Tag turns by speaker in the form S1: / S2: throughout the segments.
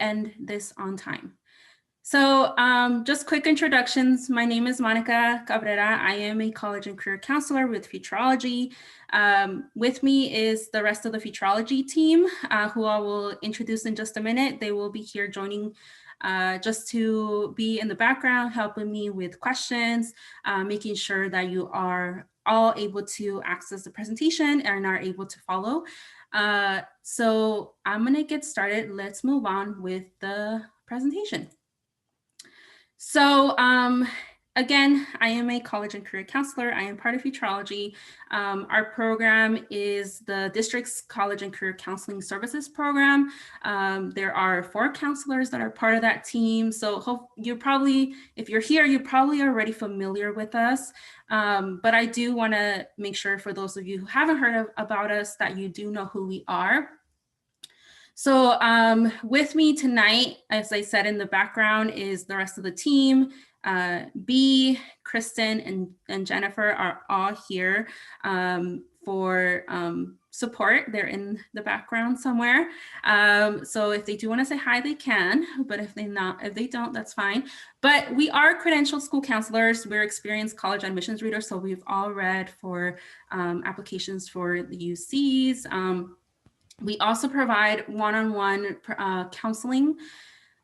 S1: end this on time. So just quick introductions. My name is Monica Cabrera. I am a college and career counselor with Futureology. With me is the rest of the Futureology team, who I will introduce in just a minute. They will be here joining just to be in the background, helping me with questions, making sure that you are all able to access the presentation and are able to follow. So I'm gonna get started. Let's move on with the presentation. So again, I am a college and career counselor. I am part of Futureology. Our program is the district's college and career counseling services program. There are 4 counselors that are part of that team. So you're probably, if you're here, you're probably already familiar with us. But I do want to make sure for those of you who haven't heard about us that you do know who we are. So with me tonight, as I said in the background, is the rest of the team. B, Kristen, and Jennifer are all here for support. They're in the background somewhere. So if they do want to say hi, they can, but if they don't, that's fine. But we are credentialed school counselors. We're experienced college admissions readers. So we've all read for applications for the UCs. We also provide one-on-one counseling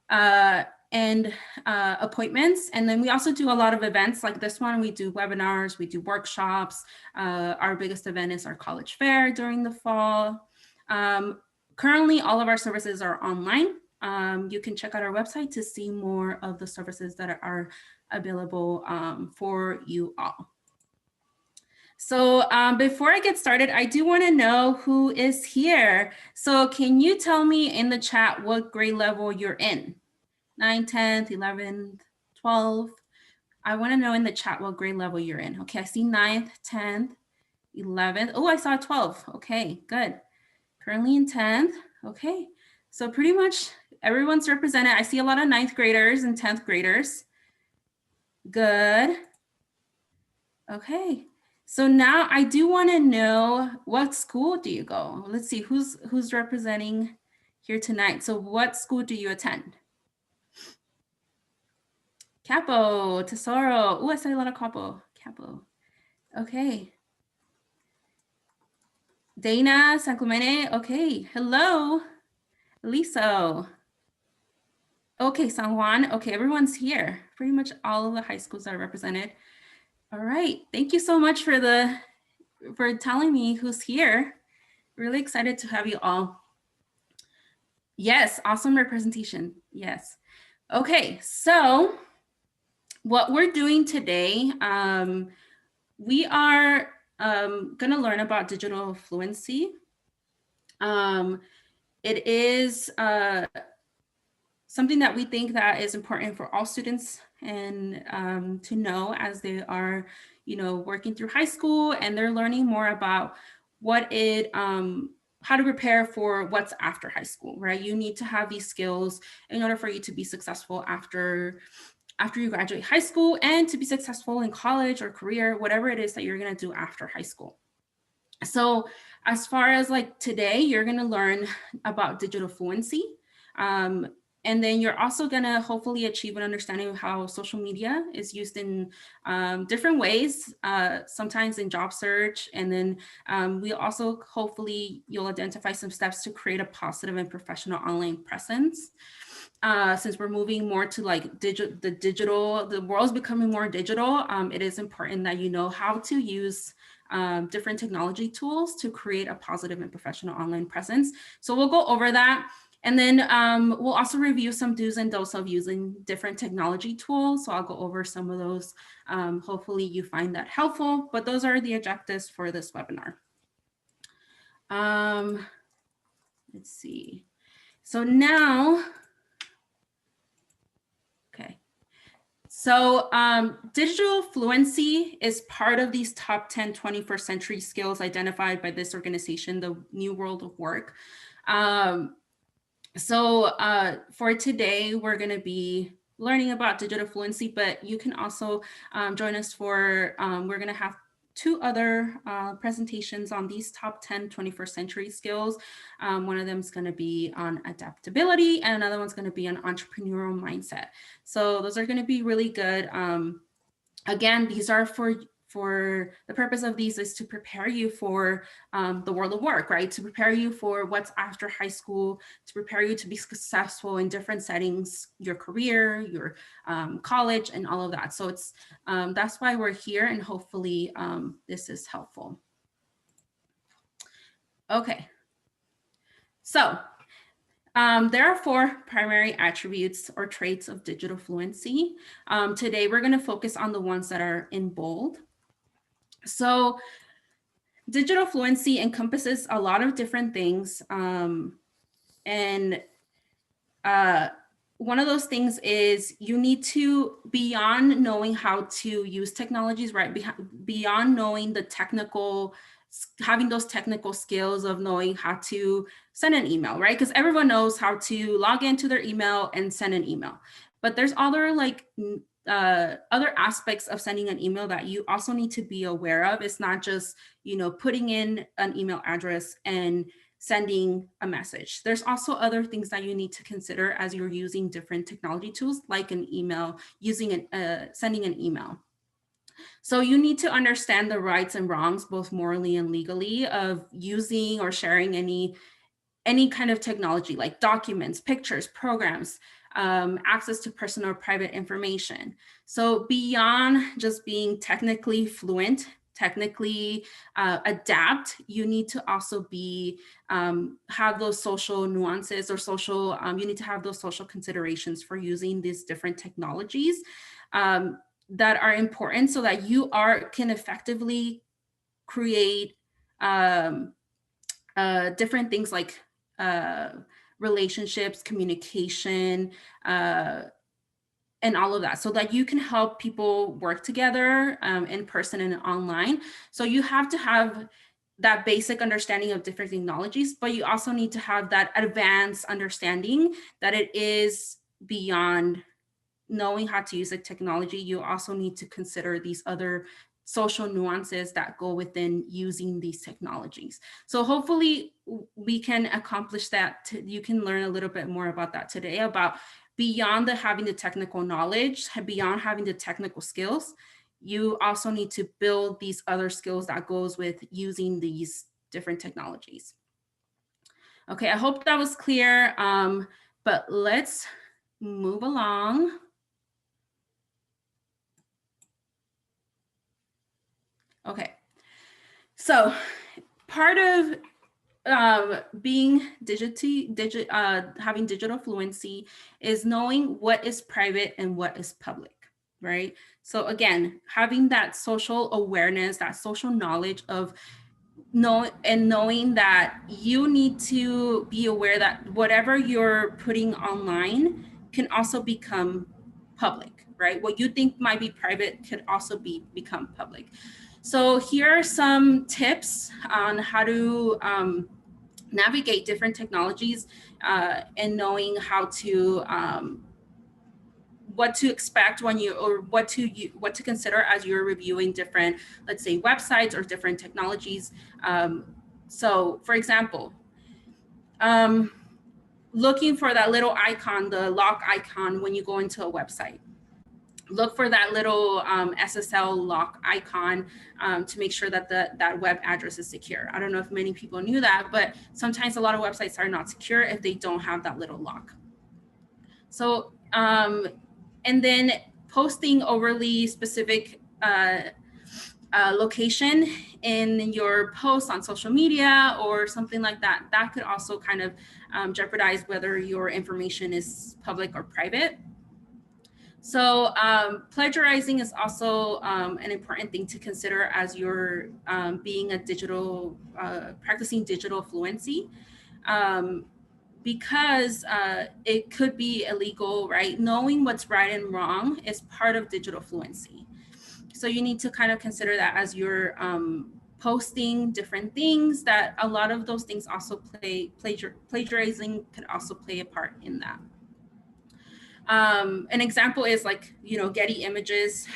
S1: and appointments. And then we also do a lot of events like this one. We do webinars, we do workshops. Our biggest event is our college fair during the fall. Currently, all of our services are online. You can check out our website to see more of the services that are available for you all. So before I get started, I do want to know who is here. So can you tell me in the chat what grade level you're in? 9th, 10th, 11th, 12th? I want to know in the chat what grade level you're in. Okay, I see 9th, 10th, 11th. Oh, I saw 12. Okay, good. Currently in 10th. Okay, so pretty much everyone's represented. I see a lot of 9th graders and 10th graders. Good. Okay. So now I do want to know, what school do you go? Let's see who's representing here tonight. So what school do you attend? Capo, Tesoro. Oh, I said a lot of Capo. Okay. Dana, San Clemente. Okay. Hello. Liso. Okay, San Juan. Okay, everyone's here. Pretty much all of the high schools are represented. All right. Thank you so much for telling me who's here. Really excited to have you all. Yes, awesome representation. Yes. Okay, so what we're doing today, we are going to learn about digital fluency. It is something that we think that is important for all students and to know as they are, working through high school and they're learning more about what how to prepare for what's after high school, right? You need to have these skills in order for you to be successful after you graduate high school and to be successful in college or career, whatever it is that you're going to do after high school. So as far as like today, you're going to learn about digital fluency. And then you're also going to hopefully achieve an understanding of how social media is used in different ways, sometimes in job search. And then we also hopefully you'll identify some steps to create a positive and professional online presence. Since we're moving more to like the world's becoming more digital, it is important that you know how to use different technology tools to create a positive and professional online presence. So we'll go over that. And then we'll also review some do's and don'ts of using different technology tools. So I'll go over some of those. Hopefully you find that helpful, but those are the objectives for this webinar. Let's see. So now, okay. So digital fluency is part of these top 10 21st century skills identified by this organization, the New World of Work. So for today, we're going to be learning about digital fluency, but you can also join us for, we're going to have two other presentations on these top 10 21st century skills. One of them is going to be on adaptability, and another one's going to be on entrepreneurial mindset. So those are going to be really good. Again, these are for the purpose of these is to prepare you for the world of work, right? To prepare you for what's after high school, to prepare you to be successful in different settings, your career, your college, and all of that. So it's that's why we're here, and hopefully this is helpful. Okay, so there are four primary attributes or traits of digital fluency. Today, we're going to focus on the ones that are in bold. So digital fluency encompasses a lot of different things. And one of those things is you need to, beyond knowing how to use technologies, right? Beyond knowing the technical, having those technical skills of knowing how to send an email, right? Because everyone knows how to log into their email and send an email. But there's other other aspects of sending an email that you also need to be aware of. It's not just, putting in an email address and sending a message. There's also other things that you need to consider as you're using different technology tools, like an email, sending an email. So you need to understand the rights and wrongs, both morally and legally, of using or sharing any kind of technology, like documents, pictures, programs, access to personal or private information. So beyond just being technically fluent, technically adapt, you need to also be have those social nuances or social, you need to have those social considerations for using these different technologies that are important so that you can effectively create different things like relationships, communication, and all of that, so that you can help people work together in person and online. So you have to have that basic understanding of different technologies, but you also need to have that advanced understanding that it is beyond knowing how to use a technology. You also need to consider these other social nuances that go within using these technologies. So hopefully we can accomplish that. You can learn a little bit more about that today, about beyond having the technical knowledge, beyond having the technical skills, you also need to build these other skills that goes with using these different technologies. Okay, I hope that was clear, but let's move along. Okay, so part of being having digital fluency is knowing what is private and what is public, right? So again, having that social awareness, that social knowledge of knowing that you need to be aware that whatever you're putting online can also become public, right? What you think might be private could also become public. So here are some tips on how to navigate different technologies and knowing how to what to expect when or what to consider as you're reviewing different, let's say, websites or different technologies. So for example, looking for that little icon, the lock icon, when you go into a website. Look for that little SSL lock icon to make sure that that web address is secure. I don't know if many people knew that, but sometimes a lot of websites are not secure if they don't have that little lock. So, and then posting overly specific location in your posts on social media or something like that, that could also kind of jeopardize whether your information is public or private. So plagiarizing is also an important thing to consider as you're being a practicing digital fluency, because it could be illegal, right? Knowing what's right and wrong is part of digital fluency. So you need to kind of consider that as you're posting different things, that a lot of those things also plagiarizing could also play a part in that. An example is like, Getty Images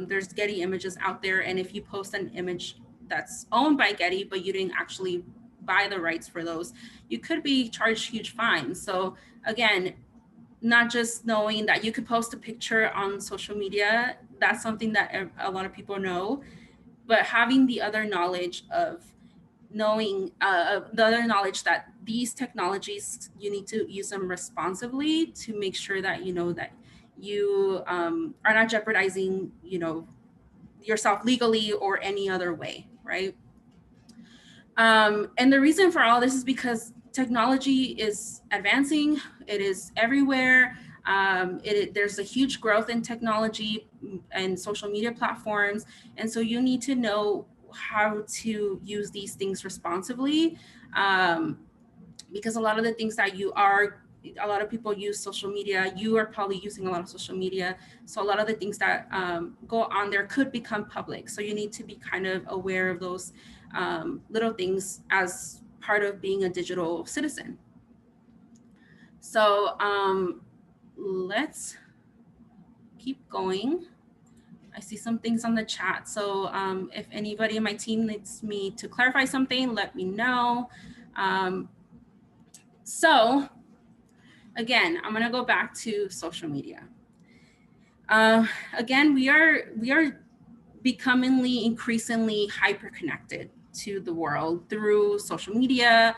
S1: there's Getty Images out there. And if you post an image that's owned by Getty, but you didn't actually buy the rights for those, you could be charged huge fines. So again, not just knowing that you could post a picture on social media, that's something that a lot of people know, but having the other knowledge of knowing the other knowledge that these technologies, you need to use them responsibly to make sure that that you are not jeopardizing yourself legally or any other way, right? And the reason for all this is because technology is advancing. It is everywhere. There's a huge growth in technology and social media platforms. And so you need to know how to use these things responsibly, because a lot of the things that a lot of people use social media. You are probably using a lot of social media. So a lot of the things that go on there could become public. So you need to be kind of aware of those little things as part of being a digital citizen. So let's keep going. I see some things on the chat. So if anybody in my team needs me to clarify something, let me know. So again, I'm gonna go back to social media. Again, we are becoming increasingly hyper-connected to the world through social media,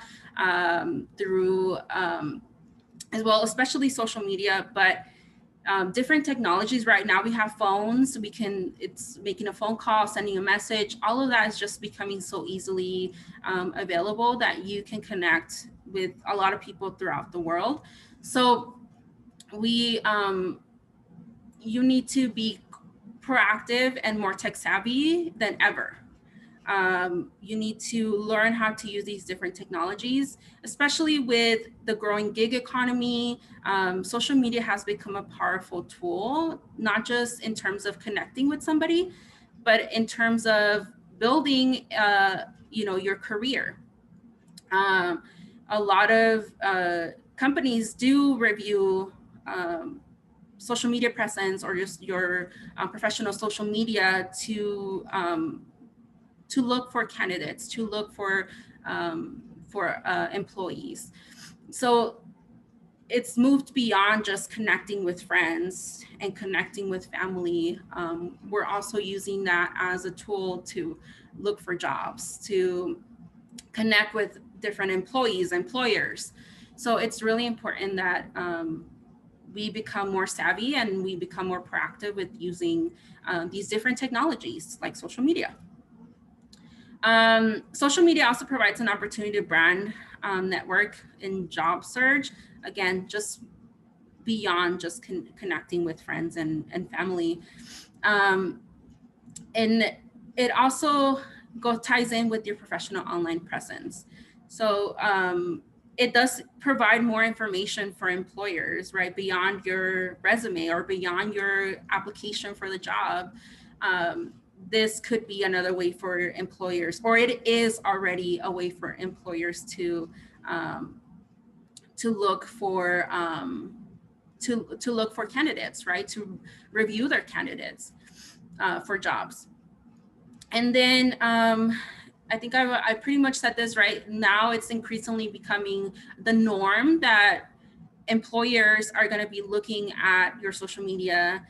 S1: through as well, especially social media, but different technologies. Right now we have phones. It's making a phone call, sending a message. All of that is just becoming so easily available that you can connect with a lot of people throughout the world. So you need to be proactive and more tech savvy than ever. You need to learn how to use these different technologies, especially with the growing gig economy. Social media has become a powerful tool, not just in terms of connecting with somebody, but in terms of building, your career. A lot of companies do review social media presence or just your professional social media to look for candidates, to look for employees. So it's moved beyond just connecting with friends and connecting with family. We're also using that as a tool to look for jobs, to connect with different employers. So it's really important that we become more savvy and we become more proactive with using these different technologies like social media. Social media also provides an opportunity to brand, network, and job search. Again, just beyond just connecting with friends and family. And it also ties in with your professional online presence. So it does provide more information for employers, right? Beyond your resume or beyond your application for the job. This could be another way for employers, or it is already a way for employers to look for to look for candidates, right? To review their candidates for jobs. And then I think I pretty much said this, right? Now it's increasingly becoming the norm that employers are going to be looking at your social media.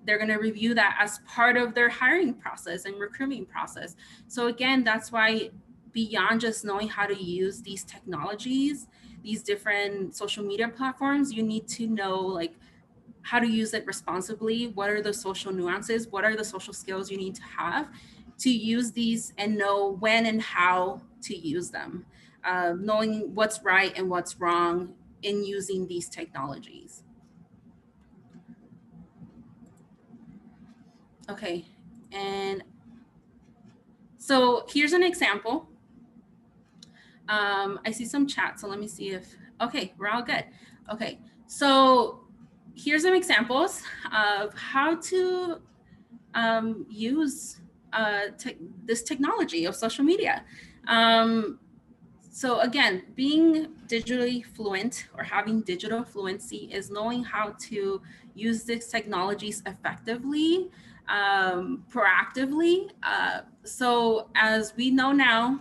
S1: They're going to review that as part of their hiring process and recruiting process. So again, that's why beyond just knowing how to use these technologies, these different social media platforms, you need to know like how to use it responsibly. What are the social nuances? What are the social skills you need to have to use these and know when and how to use them, knowing what's right and what's wrong in using these technologies. Okay, and so here's an example. I see some chat, so let me see if, okay, we're all good. Okay, so here's some examples of how to use this technology of social media. So again, being digitally fluent or having digital fluency is knowing how to use these technologies effectively, proactively. So as we know now,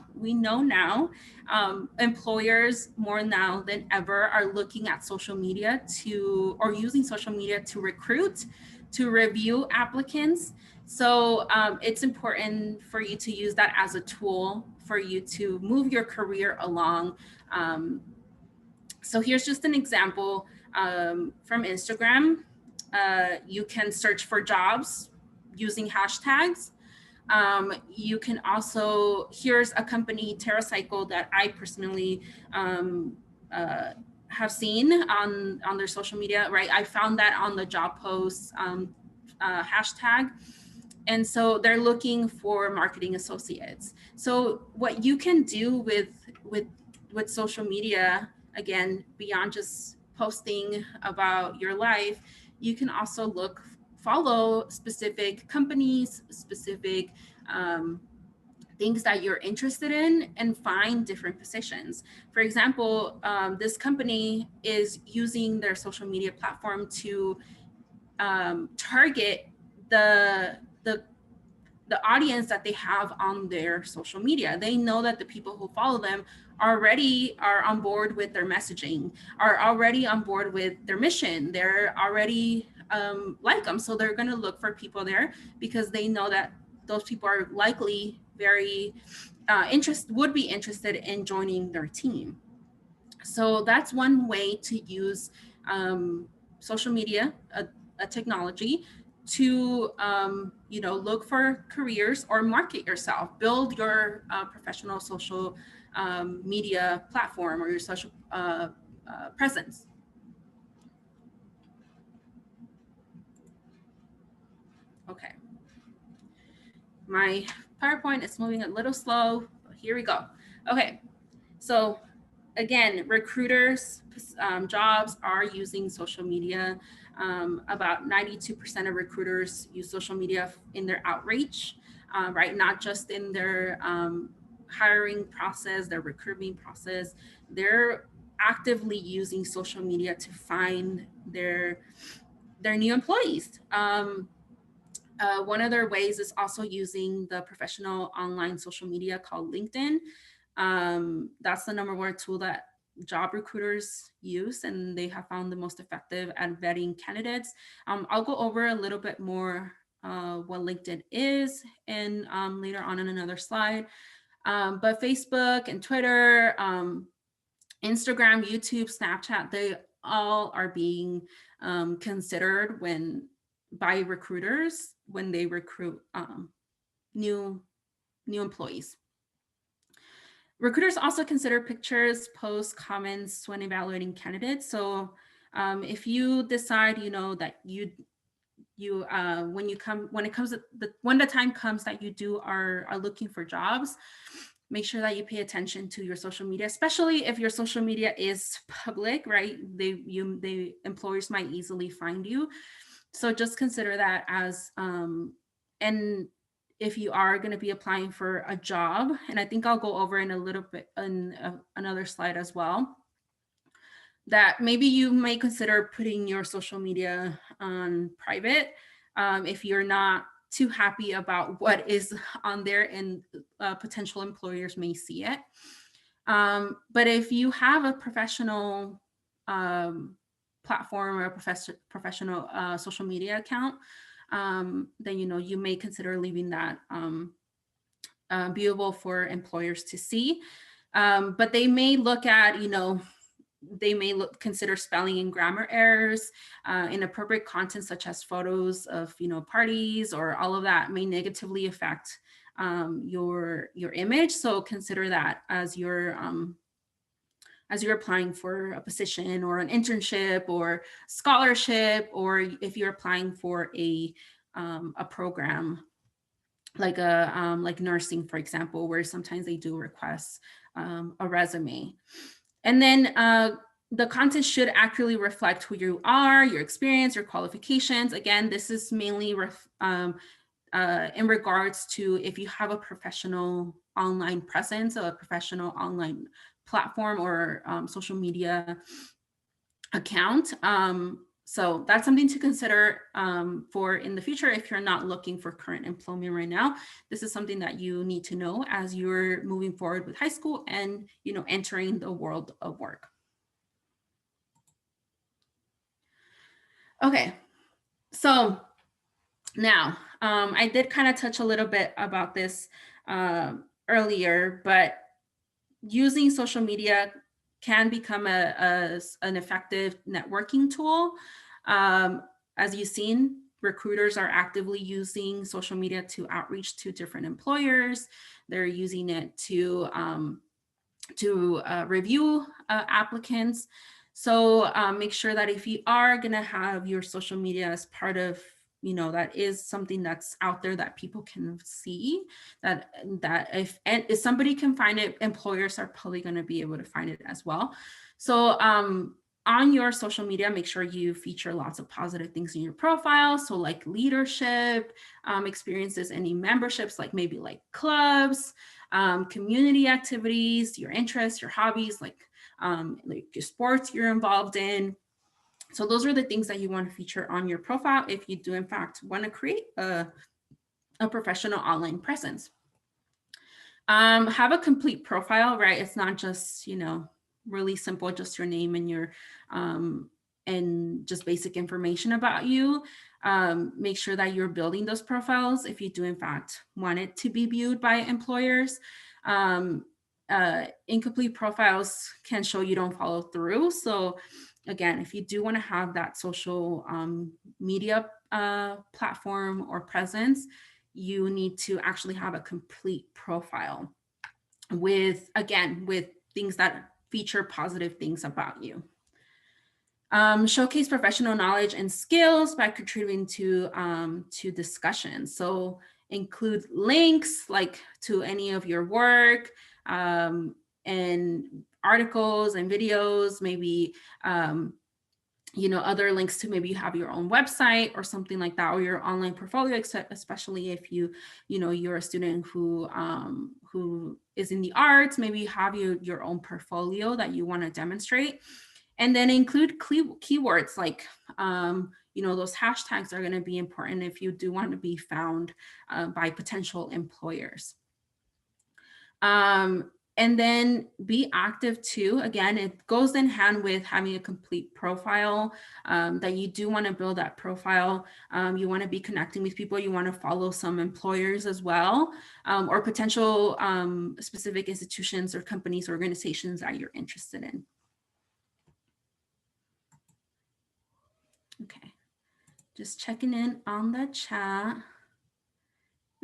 S1: employers more now than ever are looking at social media or using social media to recruit, to review applicants. So it's important for you to use that as a tool for you to move your career along. Um, so here's just an example from Instagram. You can search for jobs using hashtags. You can also, here's a company, TerraCycle, that I personally uh, have seen on their social media, right? I found that on the job posts hashtag. And so they're looking for marketing associates. So what you can do with social media, again, beyond just posting about your life, you can also follow specific companies, specific things that you're interested in, and find different positions. For example, this company is using their social media platform to target the the audience that they have on their social media. They know that the people who follow them already are on board with their messaging, are already on board with their mission. They're already like them. So they're going to look for people there because they know that those people are likely very would be interested in joining their team. So that's one way to use social media, a technology, to look for careers or market yourself, build your professional social media platform or your social presence. Okay, my PowerPoint is moving a little slow, but here we go. Okay, so again, recruiters' jobs are using social media. About 92% of recruiters use social media in their outreach, right? Not just in their hiring process, their recruitment process. They're actively using social media to find their new employees. One of their ways is also using the professional online social media called LinkedIn. That's the number one tool that job recruiters use, and they have found the most effective at vetting candidates. I'll go over a little bit more what LinkedIn is and later on in another slide. But Facebook and Twitter, Instagram, YouTube, Snapchat, they all are being considered by recruiters when they recruit new employees. Recruiters also consider pictures, posts, comments when evaluating candidates. So if you decide, that when the time comes that you are looking for jobs, make sure that you pay attention to your social media, especially if your social media is public, right? The employers might easily find you. So just consider that as, and if you are going to be applying for a job, and I think I'll go over in a little bit in another slide as well, that maybe you may consider putting your social media on private if you're not too happy about what is on there and potential employers may see it. But if you have a professional platform or a professional social media account, then you may consider leaving that viewable for employers to see. But they may look at, they may consider spelling and grammar errors, inappropriate content such as photos of parties, or all of that may negatively affect your image. So consider that as you're applying for a position or an internship or scholarship, or if you're applying for a program like like nursing, for example, where sometimes they do request a resume. And then the content should accurately reflect who you are, your experience, your qualifications. Again, this is mainly in regards to if you have a professional online presence, or a professional online platform or social media account. So that's something to consider for in the future. If you're not looking for current employment right now, this is something that you need to know as you're moving forward with high school and, you know, entering the world of work. Okay, so now I did kind of touch a little bit about this earlier, but using social media can become an effective networking tool. As you've seen, recruiters are actively using social media to outreach to different employers. They're using it to review applicants. So make sure that if you are going to have your social media as part of, you know, that is something that's out there that people can see, that if somebody can find it, employers are probably going to be able to find it as well. So on your social media, make sure you feature lots of positive things in your profile. So like leadership experiences, any memberships, like maybe like clubs, community activities, your interests, your hobbies, like your sports you're involved in. So those are the things that you want to feature on your profile if you do in fact want to create a professional online presence. Have a complete profile, right? It's not just, you know, really simple, just your name and your and just basic information about you. Make sure that you're building those profiles if you do in fact want it to be viewed by employers. Incomplete profiles can show you don't follow through. So again, if you do want to have that social media platform or presence, you need to actually have a complete profile with, again, with things that feature positive things about you. Showcase professional knowledge and skills by contributing to discussions. So include links like to any of your work and articles and videos, maybe you know, other links to maybe you have your own website or something like that, or your online portfolio, especially if you know, you're a student who is in the arts, maybe you have your own portfolio that you want to demonstrate. And then include keywords like, you know, those hashtags are going to be important if you do want to be found by potential employers. And then be active too. Again, it goes in hand with having a complete profile, that you do want to build that profile. You want to be connecting with people. You want to follow some employers as well, or potential specific institutions or companies, or organizations that you're interested in. Okay, just checking in on the chat.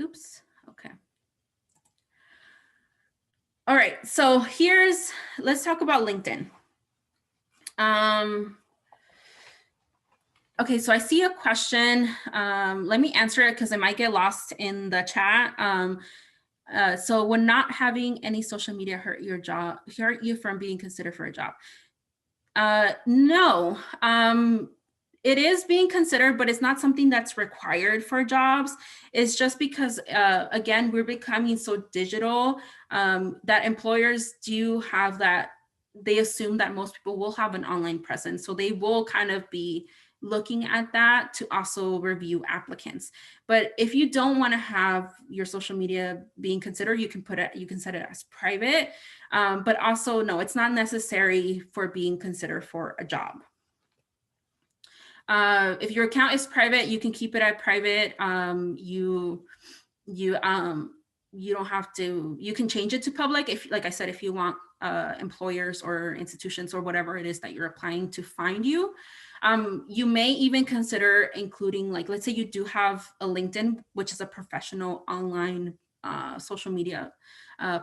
S1: Oops, okay. All right, so let's talk about LinkedIn. Okay, so I see a question. Let me answer it because it might get lost in the chat. So would not having any social media hurt you from being considered for a job? No, it is being considered, but it's not something that's required for jobs. It's just because, again, we're becoming so digital that employers do have that, they assume that most people will have an online presence. So they will kind of be looking at that to also review applicants. But if you don't want to have your social media being considered, you can set it as private. But also, no, it's not necessary for being considered for a job. If your account is private, you can keep it at private. You don't have to, you can change it to public if, like I said, if you want employers or institutions or whatever it is that you're applying to find you. You may even consider including, like, let's say you do have a LinkedIn, which is a professional online social media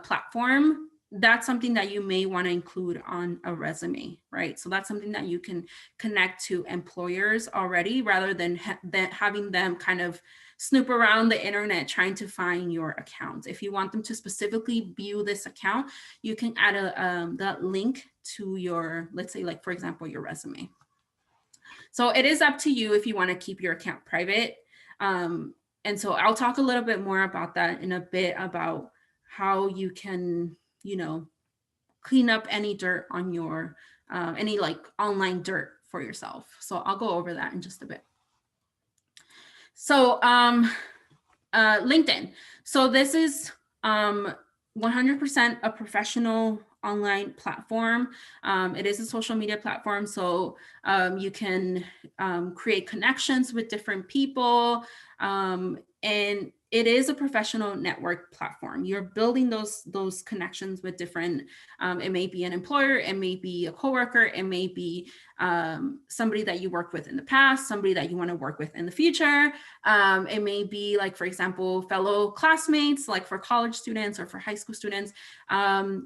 S1: platform. That's something that you may want to include on a resume, right? So that's something that you can connect to employers already, rather than having them kind of snoop around the internet trying to find your account. If you want them to specifically view this account, you can add that link to your, let's say, like, for example, your resume. So it is up to you if you want to keep your account private. And so I'll talk a little bit more about that in a bit, about how you can, you know, clean up any dirt on your, any like online dirt for yourself. So I'll go over that in just a bit. So LinkedIn. So this is 100% a professional online platform. It is a social media platform, so you can create connections with different people, and it is a professional network platform. You're building those connections with different, it may be an employer, it may be a coworker, it may be somebody that you worked with in the past, somebody that you want to work with in the future. It may be like, for example, fellow classmates, like for college students or for high school students.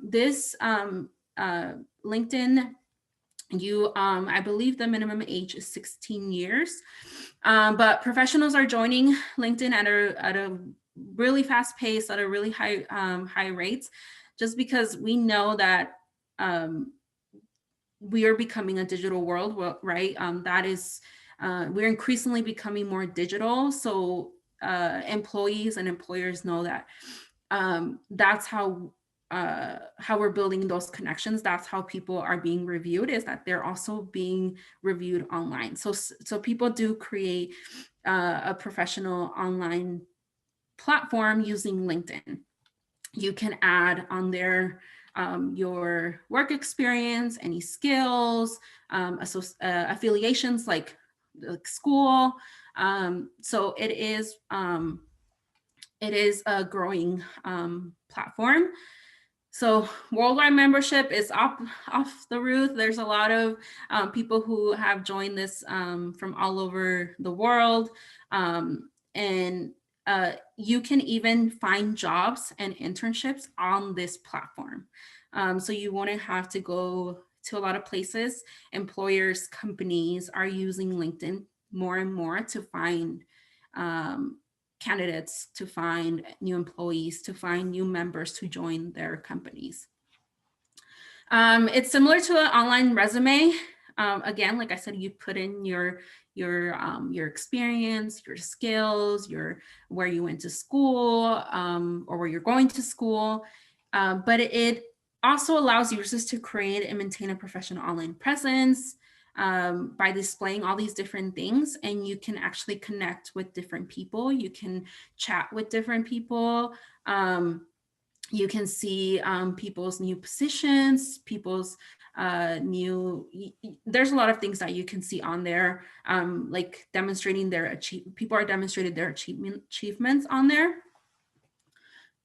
S1: This LinkedIn, I believe the minimum age is 16 years, but professionals are joining LinkedIn at a really fast pace, at a really high rates, just because we know that we are becoming a digital world, right? That is, we're increasingly becoming more digital. So employees and employers know that that's how we're building those connections. That's how people are being reviewed, is that they're also being reviewed online. So people do create a professional online platform using LinkedIn. You can add on there your work experience, any skills, affiliations like school. So it is a growing platform. So worldwide membership is off the roof. There's a lot of people who have joined this from all over the world. And you can even find jobs and internships on this platform. So you wouldn't have to go to a lot of places. Employers, companies are using LinkedIn more and more to find candidates, to find new employees, to find new members to join their companies. It's similar to an online resume. Again, like I said, you put in your experience, your skills, where you went to school, or where you're going to school. But it also allows users to create and maintain a professional online presence by displaying all these different things, and you can actually connect with different people. You can chat with different people. You can see people's new positions, people's there's a lot of things that you can see on there, like demonstrating people are demonstrating their achievements on there.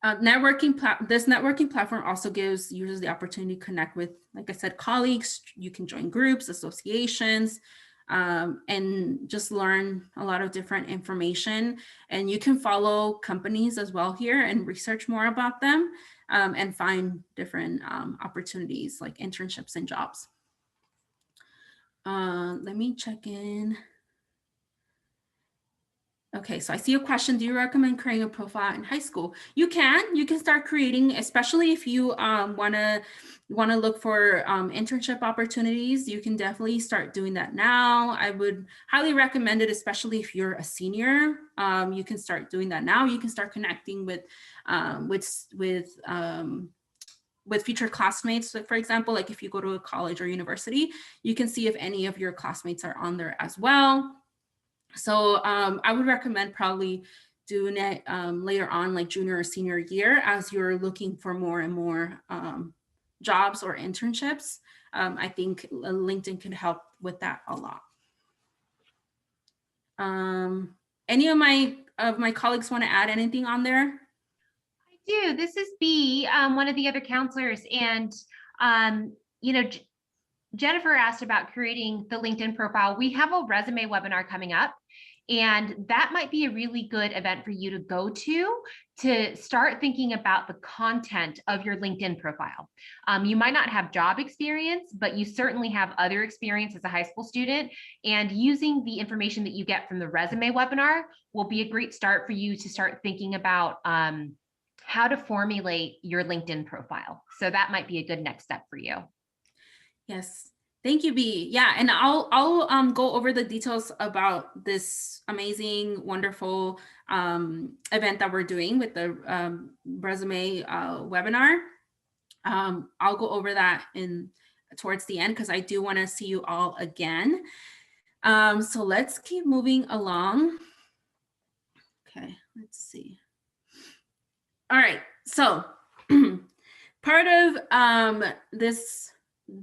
S1: This networking platform also gives users the opportunity to connect with, like I said, colleagues. You can join groups, associations, and just learn a lot of different information. And you can follow companies as well here and research more about them, and find different opportunities like internships and jobs. Let me check in. Okay, so I see a question. Do you recommend creating a profile in high school? You can start creating, especially if you want to look for internship opportunities. You can definitely start doing that now. I would highly recommend it, especially if you're a senior. You can start doing that now. You can start connecting with future classmates. So for example, like if you go to a college or university, you can see if any of your classmates are on there as well. So I would recommend probably doing it later on, like junior or senior year, as you're looking for more and more jobs or internships. I think LinkedIn can help with that a lot. Any of my colleagues want to add anything on there?
S2: I do. This is B, one of the other counselors, and you know, Jennifer asked about creating the LinkedIn profile. We have a resume webinar coming up, and that might be a really good event for you to go to start thinking about the content of your LinkedIn profile. You might not have job experience, but you certainly have other experience as a high school student, and using the information that you get from the resume webinar will be a great start for you to start thinking about how to formulate your LinkedIn profile. So that might be a good next step for you.
S1: Yes, thank you, B. Yeah, and I'll go over the details about this amazing, wonderful event that we're doing with the resume webinar. I'll go over that towards the end because I do want to see you all again. So let's keep moving along. Okay, let's see. All right, so part of this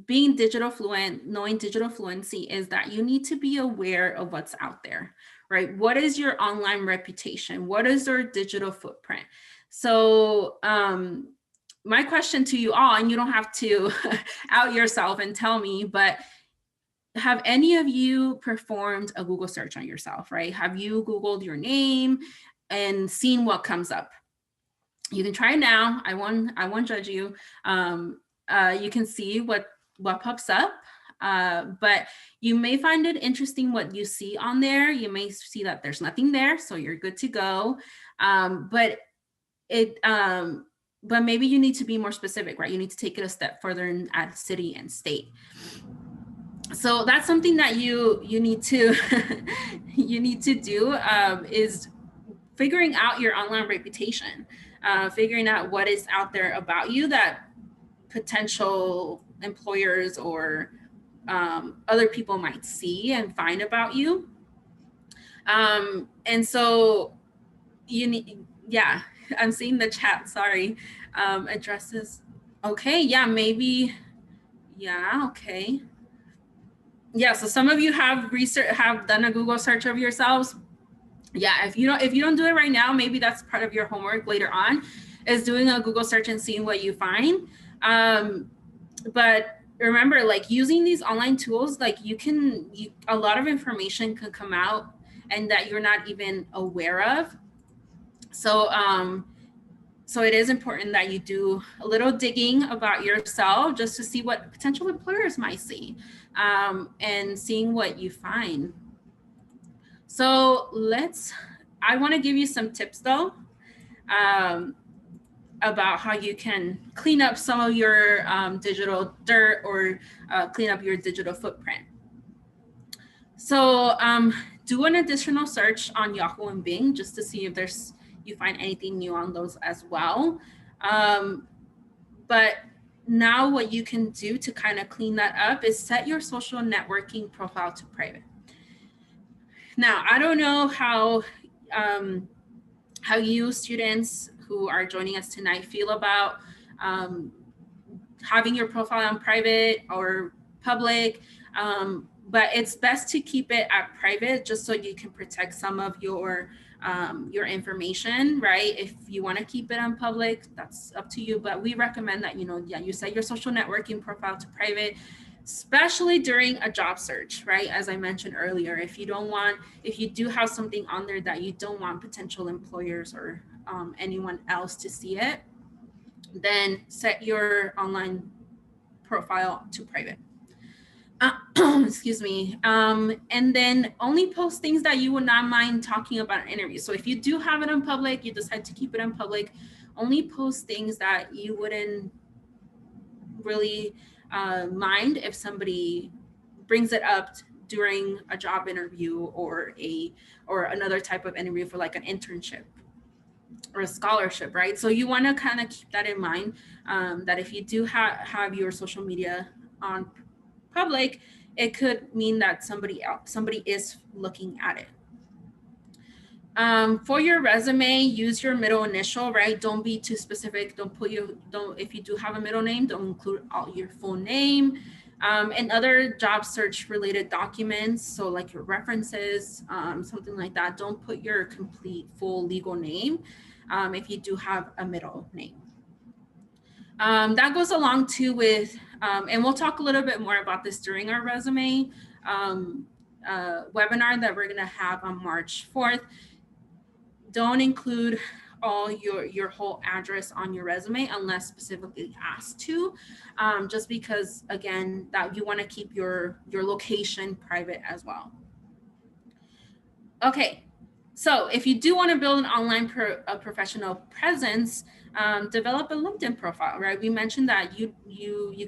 S1: being digital fluent, knowing digital fluency, is that you need to be aware of what's out there, right? What is your online reputation? What is your digital footprint? So my question to you all, and you don't have to out yourself and tell me, but have any of you performed a Google search on yourself, right? Have you Googled your name and seen what comes up? You can try it now. I won't judge you. You can see what pops up, but you may find it interesting what you see on there. You may see that there's nothing there, so you're good to go. But maybe you need to be more specific, right? You need to take it a step further and add city and state. So that's something that you need to you need to do, is figuring out your online reputation, figuring out what is out there about you that potential employers or other people might see and find about you. And so you need, yeah, I'm seeing the chat, sorry. Addresses, okay, yeah, maybe, yeah, okay. Yeah, so some of you have done a Google search of yourselves. Yeah, if you don't do it right now, maybe that's part of your homework later on, is doing a Google search and seeing what you find. But remember, like, using these online tools, like a lot of information can come out and that you're not even aware of. So so it is important that you do a little digging about yourself just to see what potential employers might see, and seeing what you find. So I want to give you some tips though, about how you can clean up some of your digital dirt, or clean up your digital footprint. So do an additional search on Yahoo and Bing just to see if you find anything new on those as well. But now what you can do to kind of clean that up is set your social networking profile to private. Now, I don't know how you students who are joining us tonight feel about having your profile on private or public, but it's best to keep it at private just so you can protect some of your information, right? If you want to keep it on public, that's up to you, but we recommend that, you set your social networking profile to private, especially during a job search, right? As I mentioned earlier, if you do have something on there that you don't want potential employers or anyone else to see it, then set your online profile to private. Excuse me. And then only post things that you would not mind talking about in interviews. So if you do have it in public, you decide to keep it in public, only post things that you wouldn't really mind if somebody brings it up during a job interview or another type of interview for like an internship or a scholarship, right? So you want to kind of keep that in mind, that if you do have your social media on public, it could mean that somebody is looking at it. For your resume, use your middle initial, right? Don't be too specific. If you do have a middle name, don't include all your full name. And other job search related documents, so like your references, something like that, don't put your complete full legal name if you do have a middle name. That goes along too with, and we'll talk a little bit more about this during our resume webinar that we're gonna have on March 4th. Don't include all your whole address on your resume unless specifically asked to, just because, again, that you want to keep your location private as well. Okay, so if you do want to build an online professional presence, develop a LinkedIn profile, right? We mentioned that you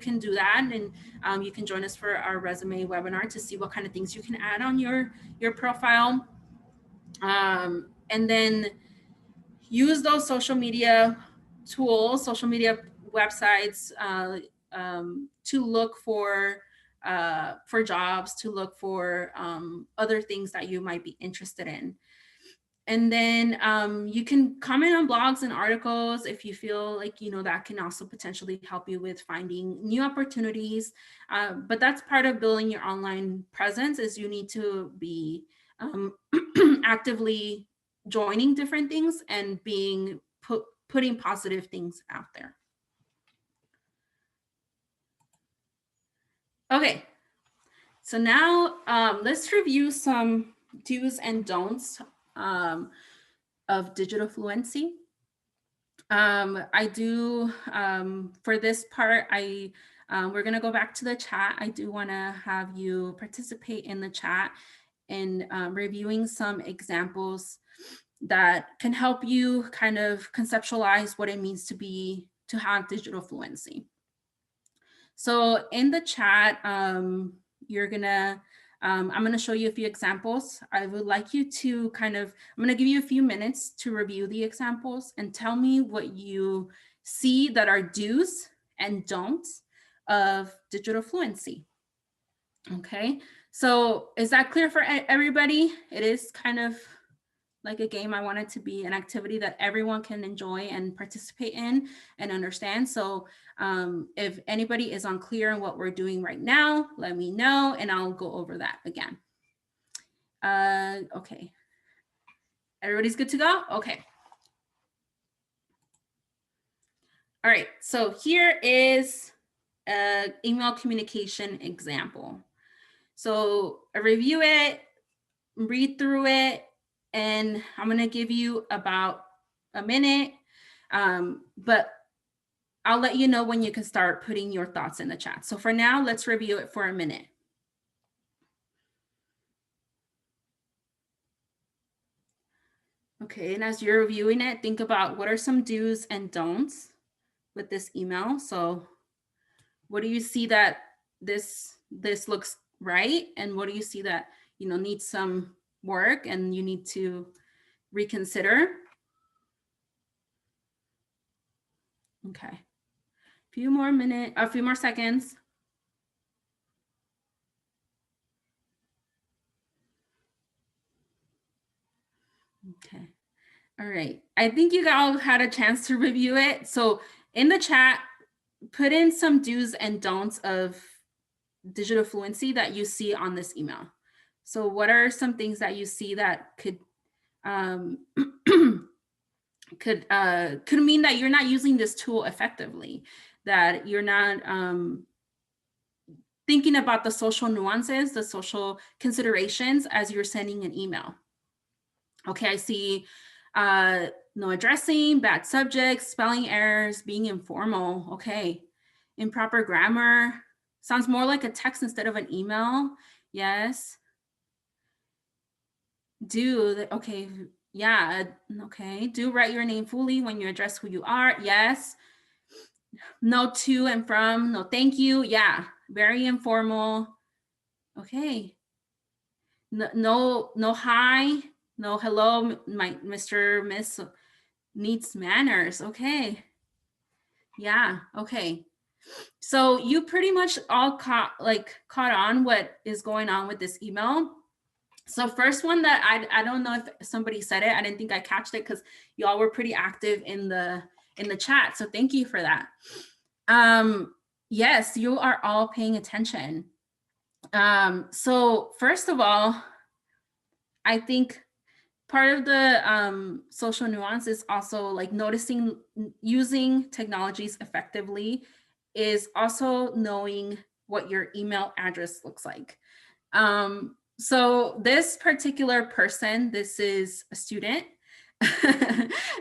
S1: can do that, and you can join us for our resume webinar to see what kind of things you can add on your profile, and then use those social media tools, social media websites to look for jobs, to look for other things that you might be interested in. And then you can comment on blogs and articles if you feel like, that can also potentially help you with finding new opportunities. But that's part of building your online presence, is you need to be actively joining different things and putting positive things out there. Okay, so now let's review some do's and don'ts of digital fluency. I do, for this part, we're gonna go back to the chat. I do wanna have you participate in the chat and reviewing some examples that can help you kind of conceptualize what it means to have digital fluency. So in the chat, I'm going to show you a few examples. I would like you to I'm going to give you a few minutes to review the examples and tell me what you see that are do's and don'ts of digital fluency. Okay, so is that clear for everybody? It is kind of like a game. I want it to be an activity that everyone can enjoy and participate in and understand. So if anybody is unclear on what we're doing right now, let me know and I'll go over that again. Okay. Everybody's good to go? Okay. All right, so here is an email communication example. So I review it, read through it, and I'm gonna give you about a minute, but I'll let you know when you can start putting your thoughts in the chat. So for now, let's review it for a minute. Okay, and as you're reviewing it, think about what are some do's and don'ts with this email. So what do you see that this looks right? And what do you see that, needs some work and you need to reconsider? Okay, a few more seconds. Okay, all right. I think you all had a chance to review it. So in the chat, put in some do's and don'ts of digital fluency that you see on this email. So what are some things that you see that could could mean that you're not using this tool effectively, that you're not thinking about the social nuances, the social considerations as you're sending an email? Okay, I see no addressing, bad subjects, spelling errors, being informal. Okay, improper grammar, sounds more like a text instead of an email. Yes. Okay, yeah, okay. Do write your name fully when you address who you are. Yes. No to and from, no thank you. Yeah, very informal. Okay. No hi, no hello, Mr. Miss needs manners. Okay. Yeah, okay. So you pretty much all caught on what is going on with this email. So first one that I don't know if somebody said it, I didn't think I catched it because y'all were pretty active in the chat. So thank you for that. Yes, you are all paying attention. So first of all, I think part of the social nuance is also like noticing using technologies effectively is also knowing what your email address looks like. So this particular person, this is a student.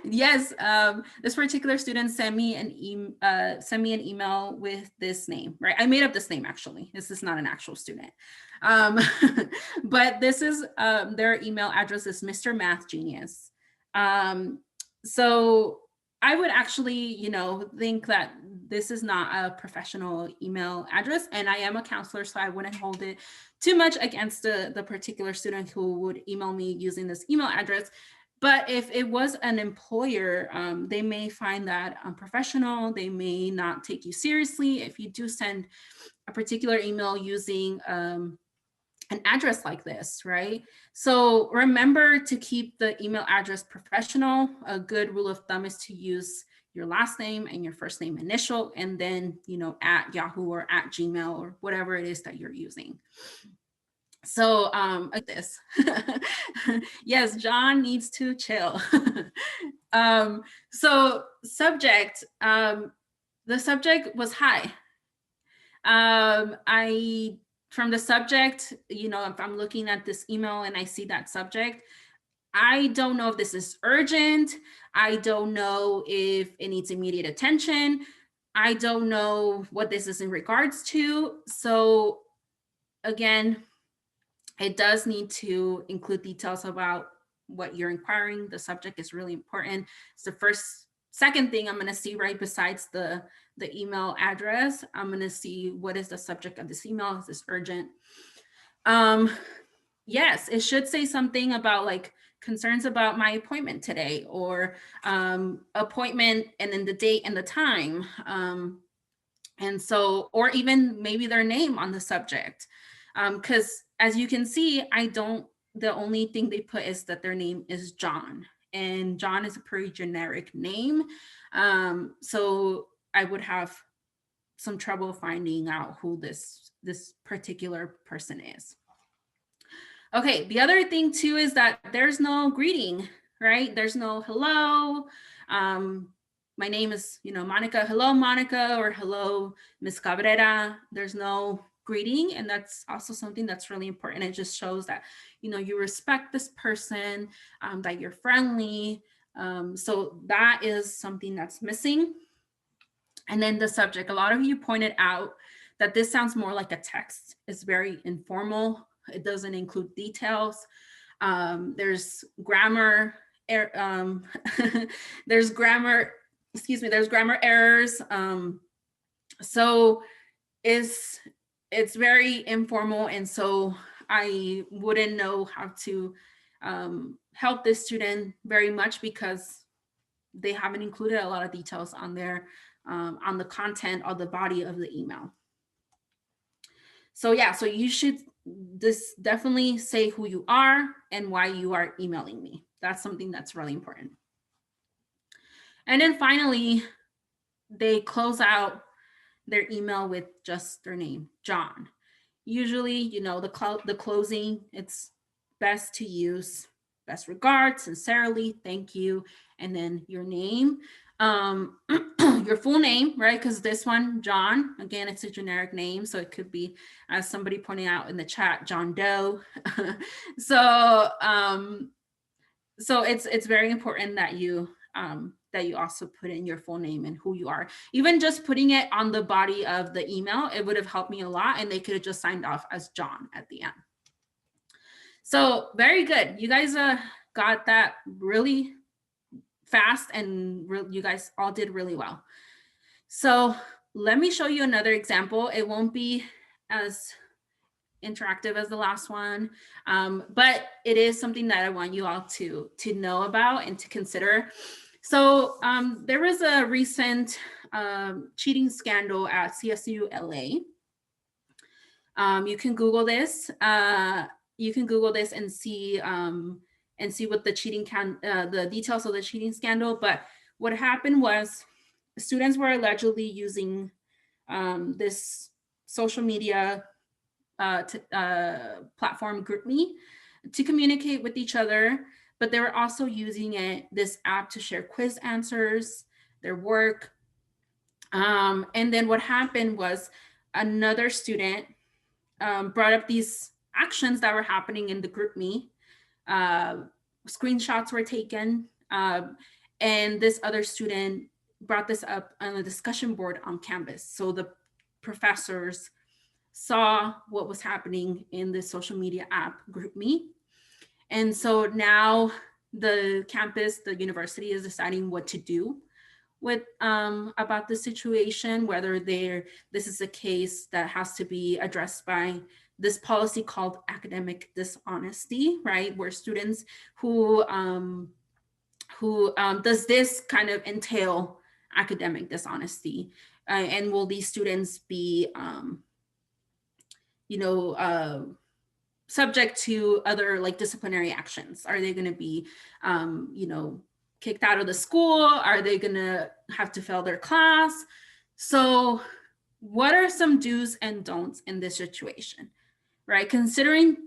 S1: Yes, this particular student sent me an email with this name, right? I made up this name actually. This is not an actual student. But this is their email address is Mr. Math Genius. So I would actually, think that this is not a professional email address, and I am a counselor, so I wouldn't hold it too much against the particular student who would email me using this email address. But if it was an employer, they may find that unprofessional. They may not take you seriously if you do send a particular email using an address like this, right? So remember to keep the email address professional. A good rule of thumb is to use your last name and your first name initial, and then, at Yahoo or at Gmail or whatever it is that you're using. So like this. Yes, John needs to chill. So subject, the subject was hi. From the subject, if I'm looking at this email and I see that subject, I don't know if this is urgent. I don't know if it needs immediate attention. I don't know what this is in regards to. So again, it does need to include details about what you're inquiring. The subject is really important. It's the second thing I'm going to see right besides the email address. I'm going to see what is the subject of this email. Is this urgent? Yes, it should say something about like concerns about my appointment today, or appointment and then the date and the time. And so, or even maybe their name on the subject. Because as you can see, the only thing they put is that their name is John, and John is a pretty generic name. So I would have some trouble finding out who this particular person is. Okay, the other thing too is that there's no greeting, right? There's no hello. My name is, Monica. Hello, Monica, or hello, Miss Cabrera. There's no greeting, and that's also something that's really important. It just shows that, you respect this person, that you're friendly. So that is something that's missing. And then the subject, a lot of you pointed out that this sounds more like a text. It's very informal. It doesn't include details. There's grammar, there's grammar errors. So it's very informal, and so I wouldn't know how to help this student very much because they haven't included a lot of details on their on the content or the body of the email. So yeah, so you should definitely say who you are and why you are emailing me. That's something that's really important. And then finally, they close out their email with just their name, John. Usually, the closing, it's best to use best regards, sincerely, thank you, and then your name, your full name, right? Because this one, John, again, it's a generic name, so it could be, as somebody pointing out in the chat, John Doe. So it's very important that you also put in your full name and who you are. Even just putting it on the body of the email, it would have helped me a lot, and they could have just signed off as John at the end. So very good. You guys got that really fast, and you guys all did really well. So let me show you another example. It won't be as interactive as the last one, but it is something that I want you all to know about and to consider. So there was a recent cheating scandal at CSU LA. You can Google this. And see what the details of the cheating scandal. But what happened was students were allegedly using this social media platform GroupMe to communicate with each other, but they were also using this app to share quiz answers, their work. And then what happened was another student brought up these actions that were happening in the GroupMe. Screenshots were taken, and this other student brought this up on a discussion board on campus. So the professors saw what was happening in the social media app GroupMe. And so now the campus, the university, is deciding what to do with about the situation, whether this is a case that has to be addressed by this policy called academic dishonesty, right? Where students who who does this kind of entail academic dishonesty? And will these students be, subject to other like disciplinary actions? Are they going to be, kicked out of the school? Are they going to have to fail their class? So what are some do's and don'ts in this situation, right? Considering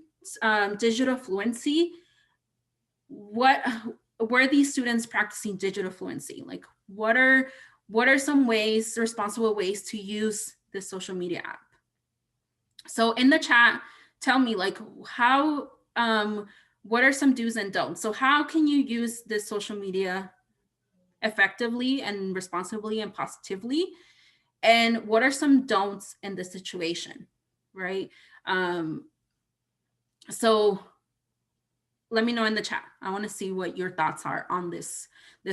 S1: digital fluency, were these students practicing digital fluency? Like what are some ways, responsible ways to use this social media app? So in the chat, tell me like how, what are some do's and don'ts? So how can you use this social media effectively and responsibly and positively? And what are some don'ts in this situation, right? So let me know in the chat. I want to see what your thoughts are on this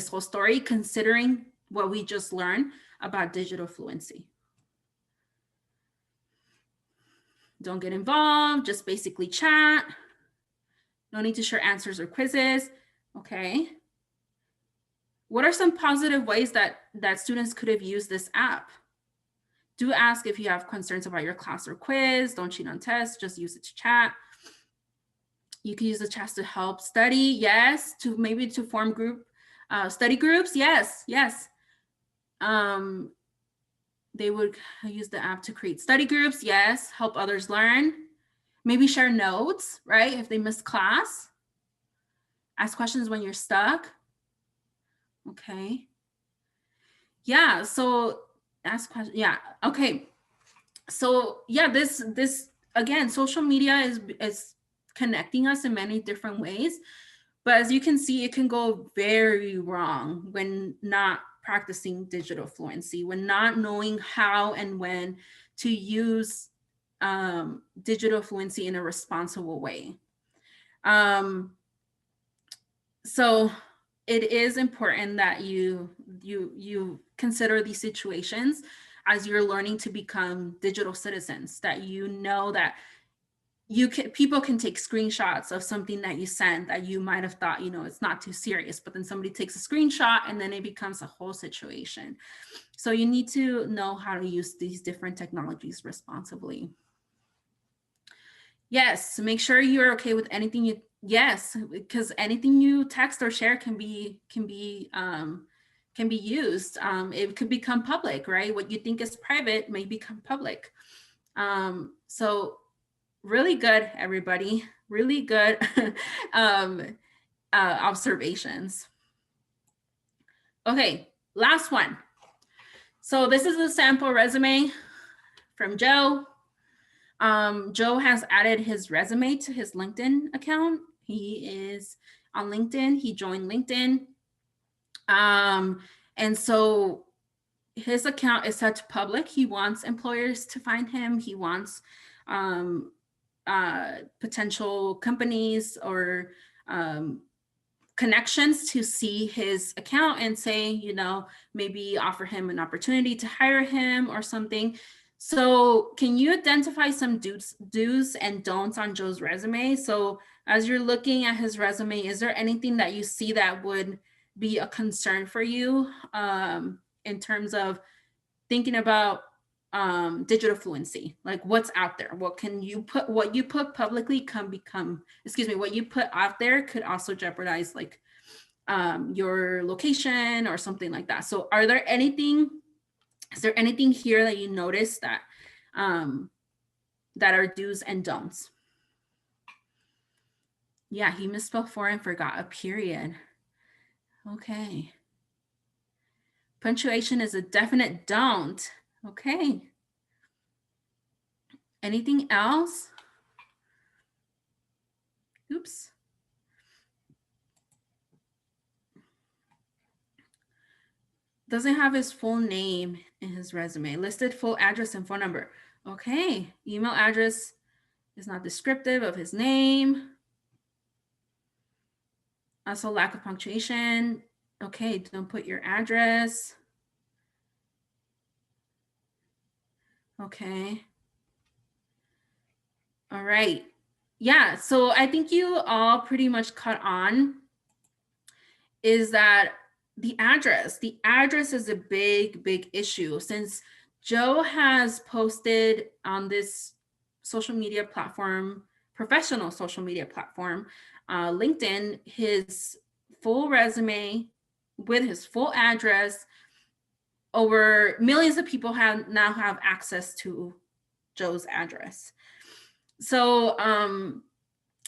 S1: whole story, considering what we just learned about digital fluency. Don't get involved, just basically chat. No need to share answers or quizzes. Okay. What are some positive ways that students could have used this app? Do ask if you have concerns about your class or quiz. Don't cheat on tests, just use it to chat. You can use the chat to help study. Yes. To maybe to form study groups. Yes. They would use the app to create study groups. Yes. Help others learn. Maybe share notes, right? If they miss class. Ask questions when you're stuck. Okay. Yeah. So ask questions. Yeah. Okay. So yeah, this again, social media is connecting us in many different ways. But as you can see, it can go very wrong when not practicing digital fluency, when not knowing how and when to use digital fluency in a responsible way. So it is important that you consider these situations as you're learning to become digital citizens, that you know that people can take screenshots of something that you sent that you might have thought, it's not too serious, but then somebody takes a screenshot and then it becomes a whole situation. So you need to know how to use these different technologies responsibly. Yes, make sure you're okay with anything yes, because anything you text or share can be used. It could become public, right? What you think is private may become public. So really good, everybody. Really good observations. Okay, last one. So this is a sample resume from Joe. Joe has added his resume to his LinkedIn account. He is on LinkedIn. He joined LinkedIn. And so his account is set to public. He wants employers to find him. He wants potential companies or connections to see his account and say, maybe offer him an opportunity to hire him or something. So can you identify some do's and don'ts on Joe's resume? So as you're looking at his resume, is there anything that you see that would be a concern for you in terms of thinking about digital fluency? Like what's out there? What you put publicly what you put out there could also jeopardize like your location or something like that. So is there anything here that you notice that that are do's and don'ts? Yeah, he misspelled for and forgot a period. Okay. Punctuation is a definite don't. Okay. Anything else? Oops. Doesn't have his full name in his resume. Listed full address and phone number. Okay. Email address is not descriptive of his name. Also lack of punctuation. Okay, don't put your address. Okay. All right. Yeah, so I think you all pretty much caught on. is that the address is a big issue, since Joe has posted on this social media platform, professional social media platform, LinkedIn, his full resume with his full address. Over millions of people now have access to Joe's address. So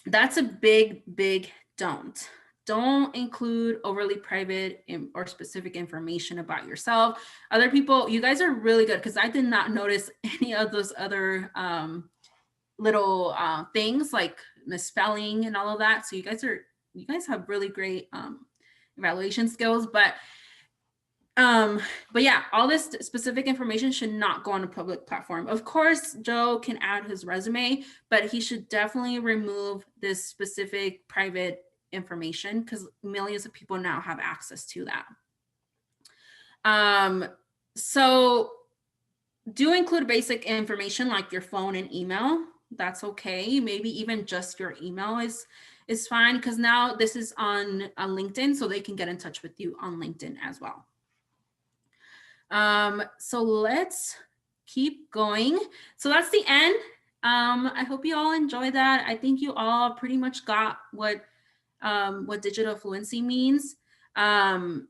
S1: that's a big don't. Don't include overly private or specific information about yourself. Other people, you guys are really good, because I did not notice any of those other little things like misspelling and all of that. So you guys have really great evaluation skills, but yeah, all this specific information should not go on a public platform. Of course, Joe can add his resume, but he should definitely remove this specific private information, because millions of people now have access to that. So do include basic information like your phone and email. That's okay. Maybe even just your email is fine, because now this is on LinkedIn, so they can get in touch with you on LinkedIn as well. So let's keep going. So that's the end. I hope you all enjoy that. I think you all pretty much got what digital fluency means. I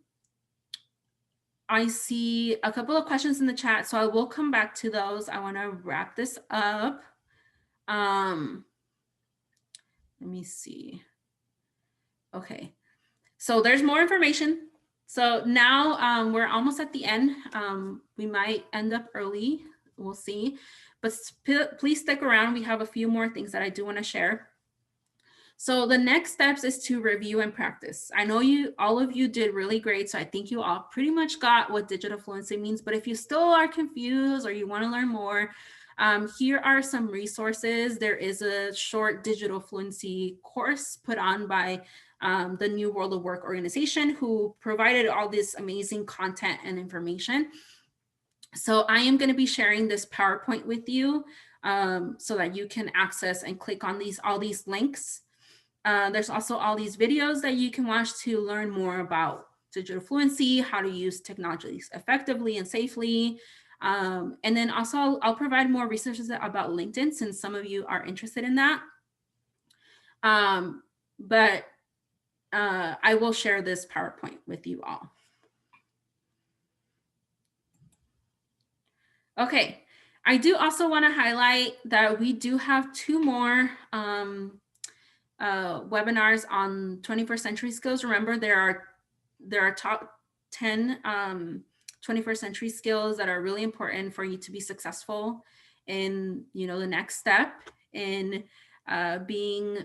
S1: see a couple of questions in the chat, so I will come back to those. I want to wrap this up. Let me see. Okay, so there's more information. So now we're almost at the end. We might end up early, we'll see, but please stick around. We have a few more things that I do want to share. So the next steps is to review and practice. I know all of you did really great, so I think you all pretty much got what digital fluency means, but if you still are confused or you want to learn more, here are some resources. There is a short digital fluency course put on by the New World of Work organization, who provided all this amazing content and information. So I am going to be sharing this PowerPoint with you so that you can access and click on all these links. There's also all these videos that you can watch to learn more about digital fluency, how to use technologies effectively and safely. And then also I'll provide more resources about LinkedIn, since some of you are interested in that. But I will share this PowerPoint with you all. Okay, I do also want to highlight that we do have 2 more webinars on 21st century skills. Remember, there are top 10 21st century skills that are really important for you to be successful in, the next step in being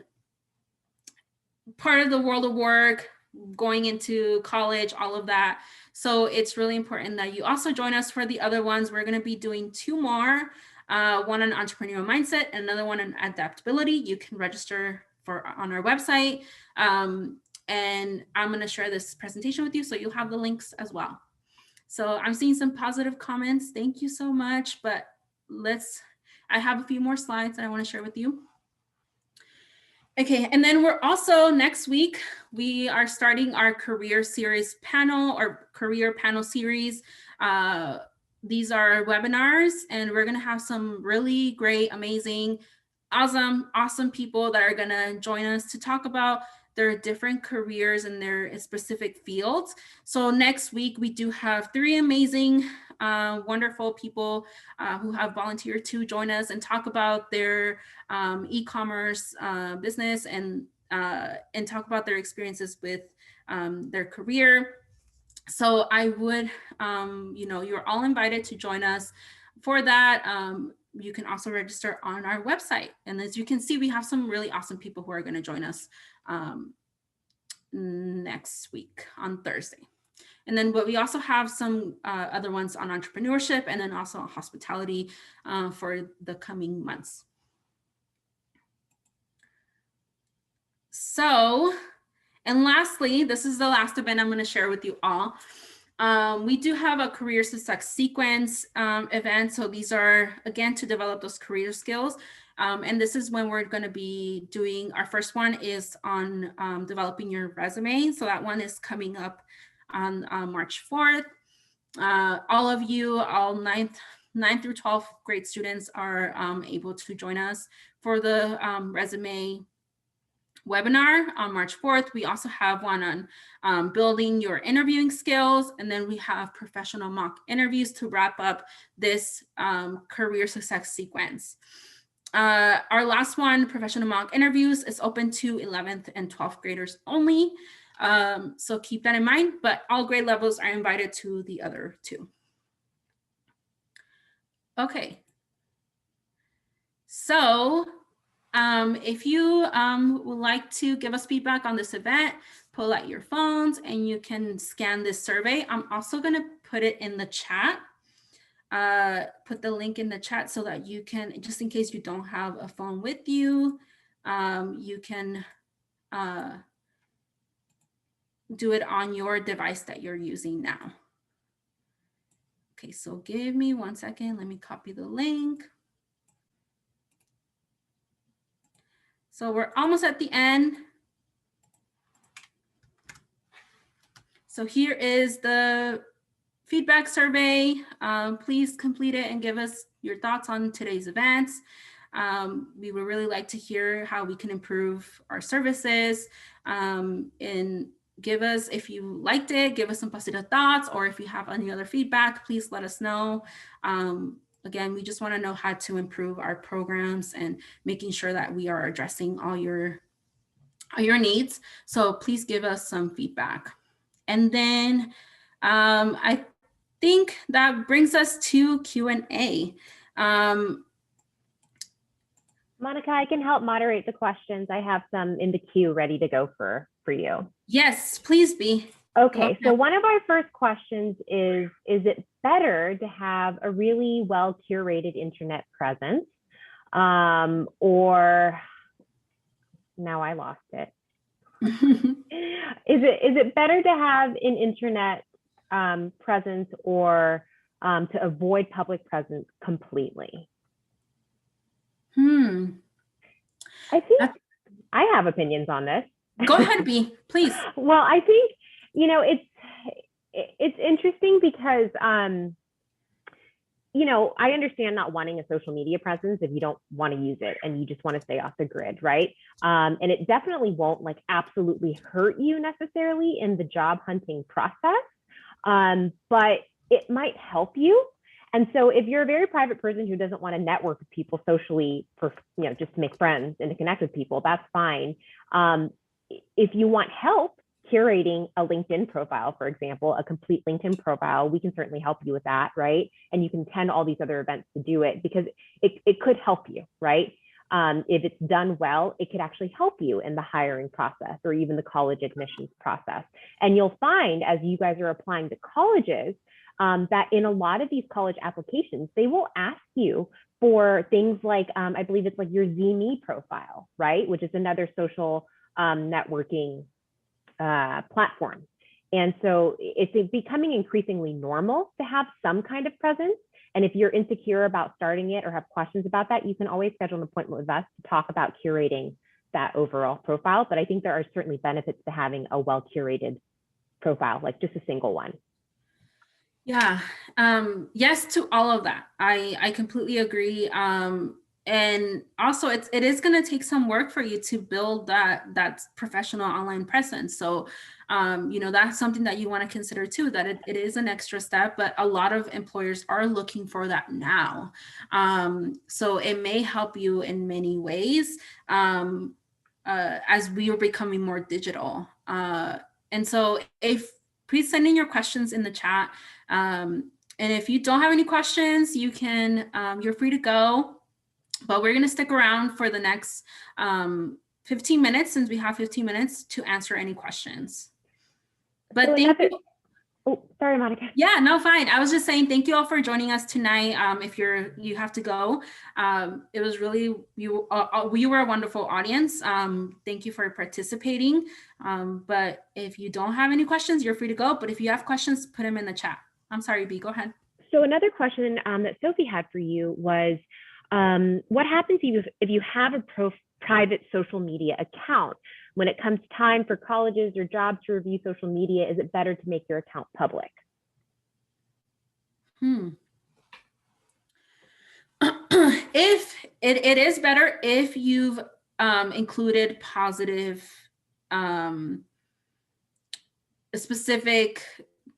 S1: part of the world of work, going into college, all of that. So it's really important that you also join us for the other ones. We're going to be doing 2 more, one on entrepreneurial mindset and another one on adaptability. You can register on our website. And I'm going to share this presentation with you, so you'll have the links as well. So I'm seeing some positive comments. Thank you so much. But I have a few more slides that I want to share with you. Okay, and then we're also, next week, we are starting our career series panel, or career panel series. These are webinars, and we're going to have some really great, amazing, awesome people that are going to join us to talk about their different careers and their specific fields. So next week, we do have 3 amazing, wonderful people who have volunteered to join us and talk about their e-commerce business and talk about their experiences with their career. So I would, you're all invited to join us for that. You can also register on our website. And as you can see, we have some really awesome people who are going to join us next week on Thursday. And then, but we also have some other ones on entrepreneurship, and then also on hospitality for the coming months. So, and lastly, this is the last event I'm going to share with you all. We do have a career success sequence event. So these are, again, to develop those career skills. And this is when we're going to be doing, our first one is on developing your resume. So that one is coming up on March 4th. All of you, all 9th through 12th grade students are able to join us for the resume webinar on March 4th. We also have one on building your interviewing skills. And then we have professional mock interviews to wrap up this career success sequence. Our last one, professional mock interviews, is open to 11th and 12th graders only. So keep that in mind, but all grade levels are invited to the other two. Okay. So if you would like to give us feedback on this event, pull out your phones and you can scan this survey. I'm also going to put it in the chat, put the link in the chat so that you can, just in case you don't have a phone with you, you can do it on your device that you're using now. Okay, so give me 1 second. Let me copy the link. So we're almost at the end. So here is the feedback survey. Please complete it and give us your thoughts on today's events. We would really like to hear how we can improve our services, and give us, if you liked it, give us some positive thoughts, or if you have any other feedback, please let us know. Again, we just want to know how to improve our programs and making sure that we are addressing all your needs. So please give us some feedback. And then I think that brings us to Q&A.
S3: Monica, I can help moderate the questions. I have some in the queue ready to go for you.
S1: Yes, please be.
S3: Okay, so one of our first questions is it better to have a really well curated internet presence, or now I lost it. Is it better to have an internet presence, or to avoid public presence completely? I think I have opinions on this.
S1: Go ahead, B, please.
S3: Well, I think, you know, it's interesting because, you know, I understand not wanting a social media presence if you don't want to use it and you just want to stay off the grid, right? And it definitely won't like absolutely hurt you necessarily in the job hunting process, but it might help you. And so if you're a very private person who doesn't want to network with people socially for, you know, just to make friends and to connect with people, that's fine. If you want help curating a LinkedIn profile, for example, a complete LinkedIn profile, we can certainly help you with that, right? And you can attend all these other events to do it because it could help you, right? If it's done well, it could actually help you in the hiring process or even the college admissions process. And you'll find as you guys are applying to colleges, that in a lot of these college applications, they will ask you for things like, I believe it's like your ZME profile, right? Which is another social networking platform. And so it's becoming increasingly normal to have some kind of presence. And if you're insecure about starting it or have questions about that, you can always schedule an appointment with us to talk about curating that overall profile. But I think there are certainly benefits to having a well-curated profile, like just a single one.
S1: Yeah, yes to all of that. I completely agree. And also it is going to take some work for you to build that professional online presence. So, you know, that's something that you want to consider too, that it is an extra step, but a lot of employers are looking for that now. So it may help you in many ways as we are becoming more digital. And so please send in your questions in the chat. And if you don't have any questions, you can, you're free to go, but we're going to stick around for the next 15 minutes, since we have 15 minutes to answer any questions. But
S3: so
S1: thank you.
S3: Oh, sorry, Monica.
S1: Yeah, no, fine. I was just saying, thank you all for joining us tonight. If you have to go, it was really, we were a wonderful audience. Thank you for participating. But if you don't have any questions, you're free to go. But if you have questions, put them in the chat. I'm sorry, B, go ahead.
S3: So another question that Sophie had for you was, What happens if you have a private social media account? When it comes time for colleges or jobs to review social media, is it better to make your account public?
S1: If it is better if you've included positive specific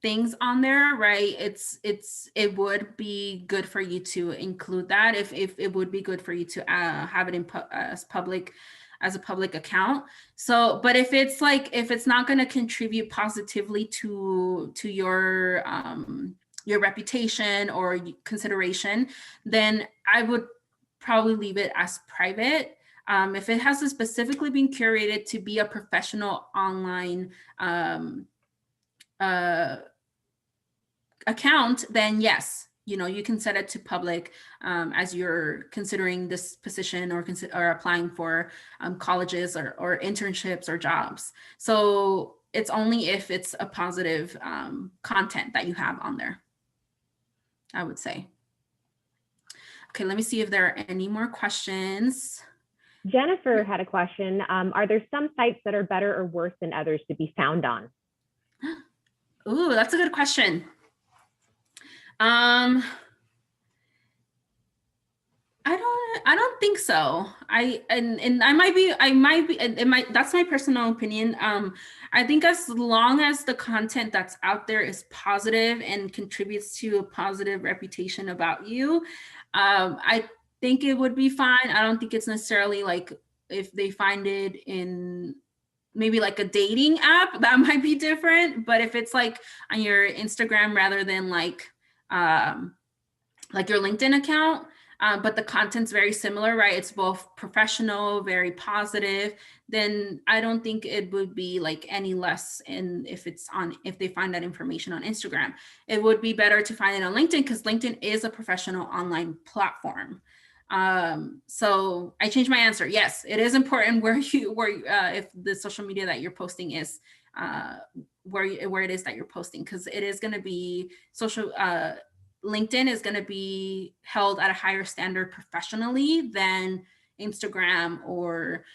S1: things on there, right? It would be good for you to include that if it would be good for you to have it in as a public account. So, but if it's not going to contribute positively to your reputation or consideration, then I would probably leave it as private. If it has specifically been curated to be a professional online account, then yes, you can set it to public as you're considering this position or applying for colleges or internships or jobs. So it's only if it's a positive content that you have on there, I would say. Okay, let me see if there are any more questions.
S3: Jennifer had a question. Are there some sites that are better or worse than others to be found on?
S1: Ooh, that's a good question. I don't think so. That's my personal opinion. I think as long as the content that's out there is positive and contributes to a positive reputation about you, I think it would be fine. I don't think it's necessarily like if they find it in maybe like a dating app, that might be different. But if it's like on your Instagram rather than like your LinkedIn account, but the content's very similar, right? It's both professional, very positive, then I don't think it would be like any less if they find that information on Instagram. It would be better to find it on LinkedIn because LinkedIn is a professional online platform. So I changed my answer. Yes, it is important if the social media that you're posting is where it is that you're posting, because it is going to be LinkedIn is going to be held at a higher standard professionally than Instagram or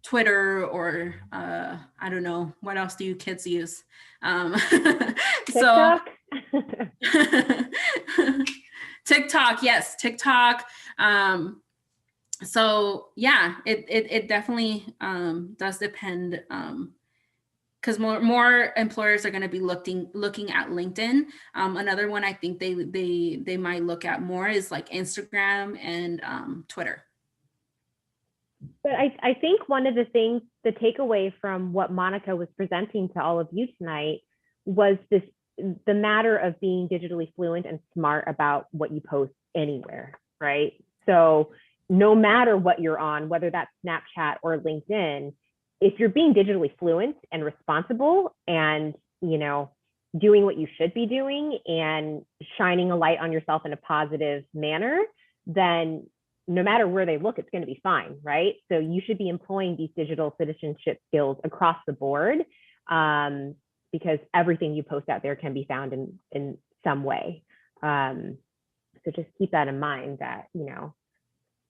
S1: Twitter or I don't know, what else do you kids use?
S3: TikTok?
S1: TikTok, yes, TikTok. So yeah, it definitely does depend, because more employers are going to be looking at LinkedIn. Another one I think they might look at more is like Instagram and Twitter.
S3: But I think one of the things, the takeaway from what Monica was presenting to all of you tonight was the matter of being digitally fluent and smart about what you post anywhere, right? So no matter what you're on, whether that's Snapchat or LinkedIn, if you're being digitally fluent and responsible and, doing what you should be doing and shining a light on yourself in a positive manner, then no matter where they look, it's going to be fine, right? So you should be employing these digital citizenship skills across the board, because everything you post out there can be found in some way. So just keep that in mind that,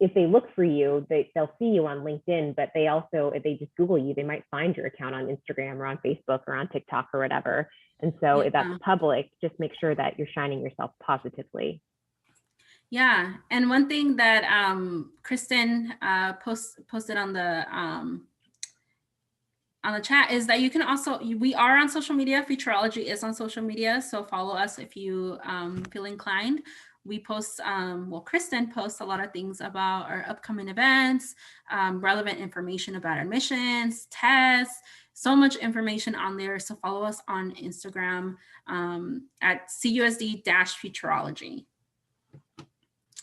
S3: if they look for you, they'll see you on LinkedIn, but they also, if they just Google you, they might find your account on Instagram or on Facebook or on TikTok or whatever. And so if that's public, just make sure that you're shining yourself positively.
S1: Yeah, and one thing that Kristen posted on the chat is that you can also, we are on social media. Futureology is on social media, so follow us if you feel inclined. We post, Kristen posts a lot of things about our upcoming events, relevant information about admissions, tests, so much information on there. So follow us on Instagram at CUSD-Futureology.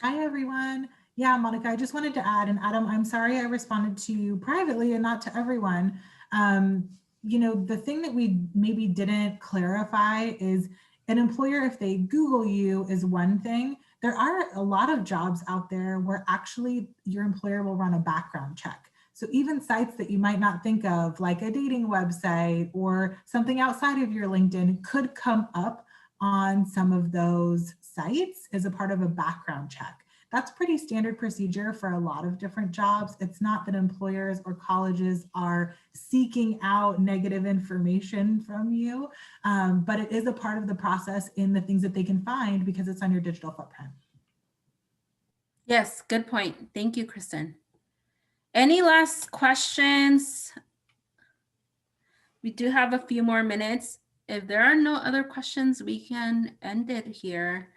S4: Hi, everyone. Yeah, Monica, I just wanted to add, and Adam, I'm sorry I responded to you privately and not to everyone. The thing that we maybe didn't clarify is an employer, if they Google you, is one thing. There are a lot of jobs out there where actually your employer will run a background check. So even sites that you might not think of, like a dating website or something outside of your LinkedIn, could come up on some of those sites as a part of a background check. That's pretty standard procedure for a lot of different jobs. It's not that employers or colleges are seeking out negative information from you, but it is a part of the process in the things that they can find because it's on your digital footprint.
S1: Yes, good point. Thank you, Kristen. Any last questions? We do have a few more minutes. If there are no other questions, we can end it here.